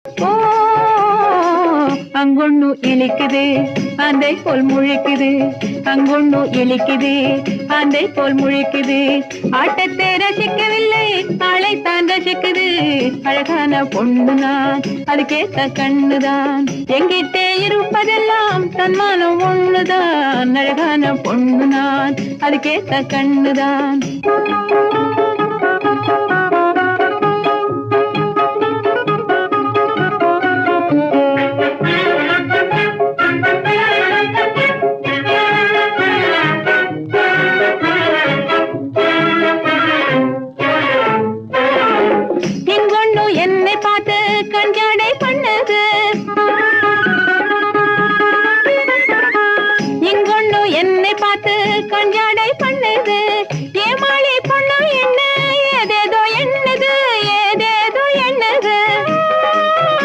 ஓ அங்கொண்ணு இழிக்குது ஆந்தை போல் முழிக்குது, அங்கொண்ணு இழிக்குது ஆந்தை போல் முழிக்குது. ஆட்டத்தை ரசிக்கவில்லை ஆளைத்தான் ரசிக்குது. அழகான பொண்ணுதான் அதுக்கேத்த கண்ணுதான், எங்கிட்டே இருப்பதெல்லாம் தன்மானம் ஒண்ணுதான். அழகான பொண்ணுதான் அதுக்கேத்த கண்ணுதான். என்னை பார்த்து கண்காடை பண்ணது,